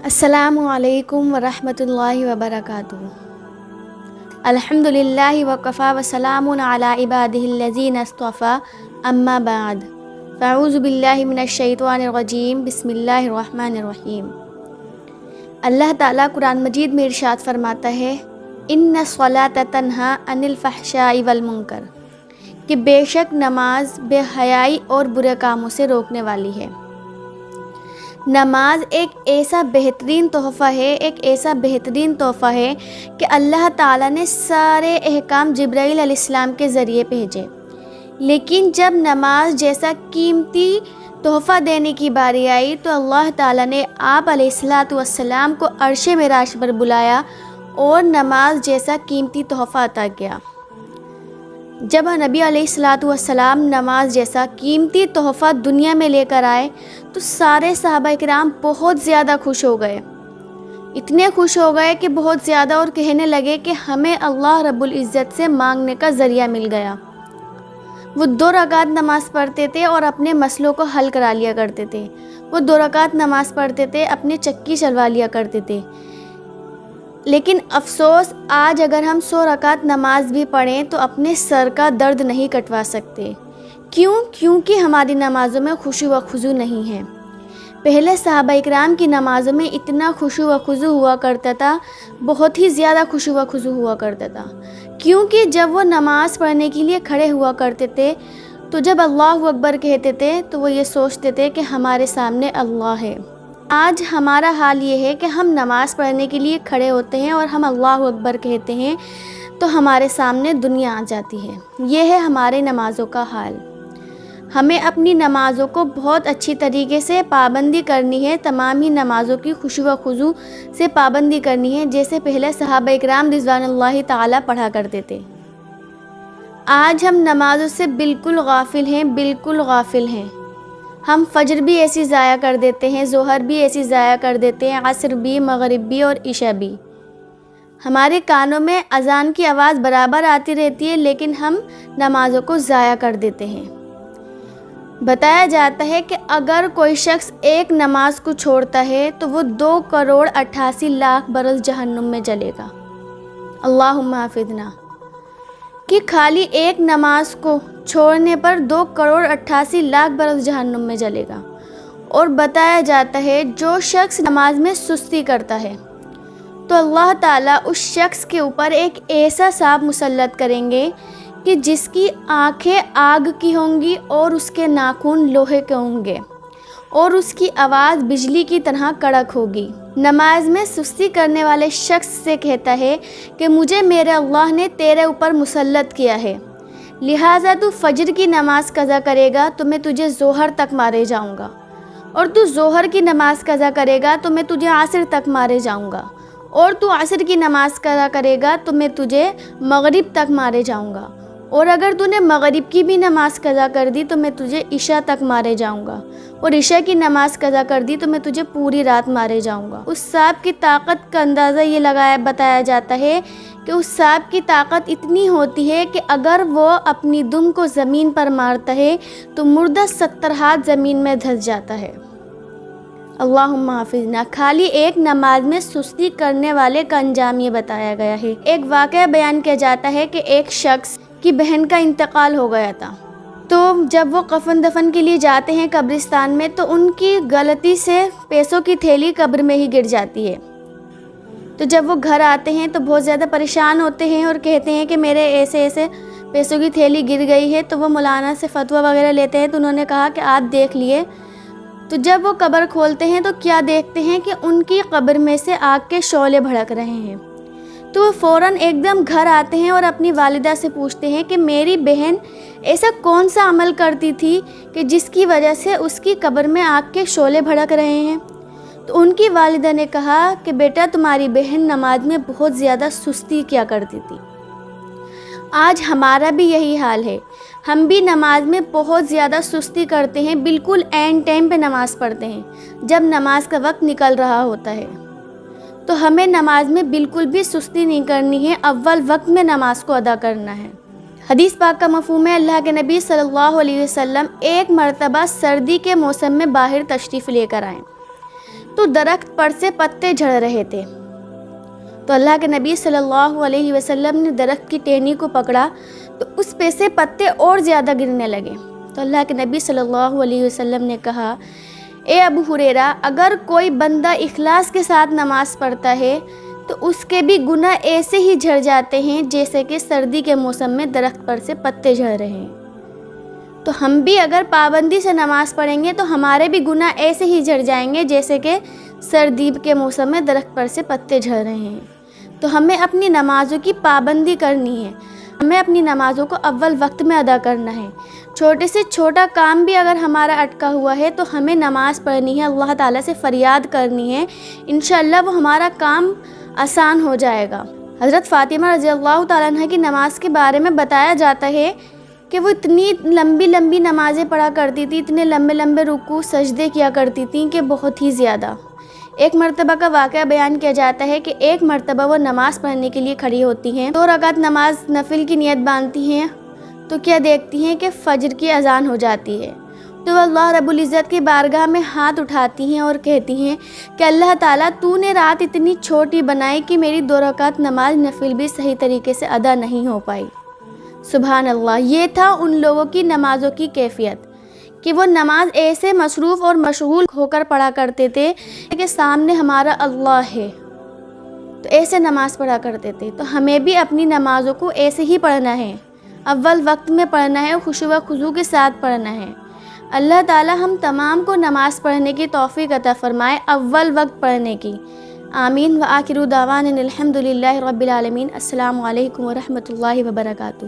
السلام علیکم ورحمۃ اللہ وبرکاتہ۔ الحمدللہ وکفا وسلام علی عبادہ الذین اصطفیٰ، اما بعد، فاعوذ باللہ من الشیطان الرجیم، بسم اللہ الرحمن الرحیم۔ اللہ تعالیٰ قرآن مجید میں ارشاد فرماتا ہے، ان الصلاۃ تنہی عن الفحشاء والمنکر، کہ بے شک نماز بے حیائی اور برے کاموں سے روکنے والی ہے۔ نماز ایک ایسا بہترین تحفہ ہے کہ اللہ تعالیٰ نے سارے احکام جبرائیل علیہ السلام کے ذریعے بھیجے، لیکن جب نماز جیسا قیمتی تحفہ دینے کی باری آئی تو اللہ تعالیٰ نے آپ علیہ السلام کو عرش معراج پر بلایا اور نماز جیسا قیمتی تحفہ عطا کیا۔ جب نبی علیہ السلام نماز جیسا قیمتی تحفہ دنیا میں لے کر آئے تو سارے صحابہ کرام بہت زیادہ خوش ہو گئے، اتنے خوش ہو گئے کہ بہت زیادہ، اور کہنے لگے کہ ہمیں اللہ رب العزت سے مانگنے کا ذریعہ مل گیا۔ وہ 2 رکعت نماز پڑھتے تھے اور اپنے مسئلوں کو حل کرا لیا کرتے تھے۔ وہ 2 رکعت نماز پڑھتے تھے، اپنے چکی چلوا لیا کرتے تھے۔ لیکن افسوس، آج اگر ہم 100 رکعت نماز بھی پڑھیں تو اپنے سر کا درد نہیں کٹوا سکتے۔ کیونکہ ہماری نمازوں میں خشوع و خضوع نہیں ہے۔ پہلے صحابہ اکرام کی نمازوں میں اتنا خشوع و خضوع ہوا کرتا تھا، بہت ہی زیادہ خشوع و خضوع ہوا کرتا تھا، کیونکہ جب وہ نماز پڑھنے کے لیے کھڑے ہوا کرتے تھے تو جب اللہ اکبر کہتے تھے تو وہ یہ سوچتے تھے کہ ہمارے سامنے اللہ ہے۔ آج ہمارا حال یہ ہے کہ ہم نماز پڑھنے کے لیے کھڑے ہوتے ہیں اور ہم اللہ اکبر کہتے ہیں تو ہمارے سامنے دنیا آ جاتی ہے۔ یہ ہے ہمارے نمازوں کا حال۔ ہمیں اپنی نمازوں کو بہت اچھی طریقے سے پابندی کرنی ہے، تمام ہی نمازوں کی خشوع و خضوع سے پابندی کرنی ہے، جیسے پہلے صحابہ اکرام رضوان اللہ تعالیٰ پڑھا کرتے تھے۔ آج ہم نمازوں سے بالکل غافل ہیں۔ ہم فجر بھی ایسی ضائع کر دیتے ہیں، ظہر بھی ایسی ضائع کر دیتے ہیں، عصر بھی، مغرب بھی اور عشاء بھی۔ ہمارے کانوں میں اذان کی آواز برابر آتی رہتی ہے، لیکن ہم نمازوں کو ضائع کر دیتے ہیں۔ بتایا جاتا ہے کہ اگر کوئی شخص ایک نماز کو چھوڑتا ہے تو وہ 2,88,00,000 برس جہنم میں جلے گا۔ اللہم حافظنا، کہ خالی ایک نماز کو چھوڑنے پر 2,88,00,000 برس جہنم میں جلے گا۔ اور بتایا جاتا ہے جو شخص نماز میں سستی کرتا ہے تو اللہ تعالیٰ اس شخص کے اوپر ایک ایسا سانپ مسلط کریں گے کہ جس کی آنکھیں آگ کی ہوں گی اور اس کے ناخن لوہے کے ہوں گے اور اس کی آواز بجلی کی طرح کڑک ہوگی۔ نماز میں سستی کرنے والے شخص سے کہتا ہے کہ مجھے میرے اللہ نے تیرے اوپر مسلط کیا ہے، لہٰذا تو فجر کی نماز قضا کرے گا تو میں تجھے ظہر تک مارے جاؤں گا، اور تو ظہر کی نماز قضا کرے گا تو میں تجھے عصر تک مارے جاؤں گا، اور تو عصر کی نماز قضا کرے گا تو میں تجھے مغرب تک مارے جاؤں گا، اور اگر تو نے مغرب کی بھی نماز قضا کر دی تو میں تجھے عشاء تک مارے جاؤں گا، اور عشاء کی نماز قضا کر دی تو میں تجھے پوری رات مارے جاؤں گا۔ اس سانپ کی طاقت کا اندازہ یہ بتایا جاتا ہے کہ اس سانپ کی طاقت اتنی ہوتی ہے کہ اگر وہ اپنی دم کو زمین پر مارتا ہے تو مردہ 70 ہاتھ زمین میں دھس جاتا ہے۔ اللہم حافظنا، خالی ایک نماز میں سستی کرنے والے کا انجام یہ بتایا گیا ہے۔ ایک واقعہ بیان کیا جاتا ہے کہ ایک شخص کی بہن کا انتقال ہو گیا تھا، تو جب وہ کفن دفن کے لیے جاتے ہیں قبرستان میں تو ان کی غلطی سے پیسوں کی تھیلی قبر میں ہی گر جاتی ہے۔ تو جب وہ گھر آتے ہیں تو بہت زیادہ پریشان ہوتے ہیں اور کہتے ہیں کہ میرے ایسے پیسوں کی تھیلی گر گئی ہے۔ تو وہ مولانا سے فتویٰ وغیرہ لیتے ہیں تو انہوں نے کہا کہ آپ دیکھ لیے۔ تو جب وہ قبر کھولتے ہیں تو کیا دیکھتے ہیں کہ ان کی قبر میں سے آگ کے شعلے بھڑک رہے ہیں۔ تو وہ فوراً ایک دم گھر آتے ہیں اور اپنی والدہ سے پوچھتے ہیں کہ میری بہن ایسا کون سا عمل کرتی تھی کہ جس کی وجہ سے اس کی قبر میں آگ کے شعلے بھڑک رہے ہیں۔ تو ان کی والدہ نے کہا کہ بیٹا، تمہاری بہن نماز میں بہت زیادہ سستی کیا کرتی تھی۔ آج ہمارا بھی یہی حال ہے، ہم بھی نماز میں بہت زیادہ سستی کرتے ہیں، بالکل عین ٹائم پہ نماز پڑھتے ہیں جب نماز کا وقت نکل رہا ہوتا ہے۔ تو ہمیں نماز میں بالکل بھی سستی نہیں کرنی ہے، اول وقت میں نماز کو ادا کرنا ہے۔ حدیث پاک کا مفہوم ہے، اللہ کے نبی صلی اللہ علیہ وسلم ایک مرتبہ سردی کے موسم میں باہر تشریف لے کر آئے۔ تو درخت پر سے پتے جھڑ رہے تھے۔ تو اللہ کے نبی صلی اللہ علیہ وسلم نے درخت کی ٹہنی کو پکڑا تو اس پہ سے پتے اور زیادہ گرنے لگے۔ تو اللہ کے نبی صلی اللہ علیہ وسلم نے کہا، اے ابو ہریرہ، اگر کوئی بندہ اخلاص کے ساتھ نماز پڑھتا ہے تو اس کے بھی گناہ ایسے ہی جھڑ جاتے ہیں جیسے کہ سردی کے موسم میں درخت پر سے پتے جھڑ رہے ہیں۔ تو ہم بھی اگر پابندی سے نماز پڑھیں گے تو ہمارے بھی گناہ ایسے ہی جھڑ جائیں گے جیسے کہ سردی کے موسم میں درخت پر سے پتے جھڑ رہے ہیں۔ تو ہمیں اپنی نمازوں کی پابندی کرنی ہے، ہمیں اپنی نمازوں کو اول وقت میں ادا کرنا ہے۔ چھوٹے سے چھوٹا کام بھی اگر ہمارا اٹکا ہوا ہے تو ہمیں نماز پڑھنی ہے، اللہ تعالیٰ سے فریاد کرنی ہے، انشاءاللہ وہ ہمارا کام آسان ہو جائے گا۔ حضرت فاطمہ رضی اللہ تعالیٰ عنہ کی نماز کے بارے میں بتایا جاتا ہے کہ وہ اتنی لمبی لمبی نمازیں پڑھا کرتی تھی، اتنے لمبے لمبے رکوع سجدے کیا کرتی تھیں کہ بہت ہی زیادہ۔ ایک مرتبہ کا واقعہ بیان کیا جاتا ہے کہ ایک مرتبہ وہ نماز پڑھنے کے لیے کھڑی ہوتی ہیں، 2 رکعت نماز نفل کی نیت باندھتی ہیں تو کیا دیکھتی ہیں کہ فجر کی اذان ہو جاتی ہے۔ تو وہ اللہ رب العزت کی بارگاہ میں ہاتھ اٹھاتی ہیں اور کہتی ہیں کہ اللہ تعالیٰ تو نے رات اتنی چھوٹی بنائی کہ میری 2 رکعت نماز نفل بھی صحیح طریقے سے ادا نہیں ہو پائی۔ سبحان اللہ، یہ تھا ان لوگوں کی نمازوں کی کیفیت کہ وہ نماز ایسے مصروف اور مشغول ہو کر پڑھا کرتے تھے کہ سامنے ہمارا اللہ ہے، تو ایسے نماز پڑھا کرتے تھے۔ تو ہمیں بھی اپنی نمازوں کو ایسے ہی پڑھنا ہے، اول وقت میں پڑھنا ہے، خشوع و خضوع کے ساتھ پڑھنا ہے۔ اللہ تعالیٰ ہم تمام کو نماز پڑھنے کی توفیق عطا فرمائے، اول وقت پڑھنے کی۔ آمین۔ وآخر دعوانا الحمد للہ رب العالمین۔ السلام علیکم ورحمۃ اللہ وبرکاتہ۔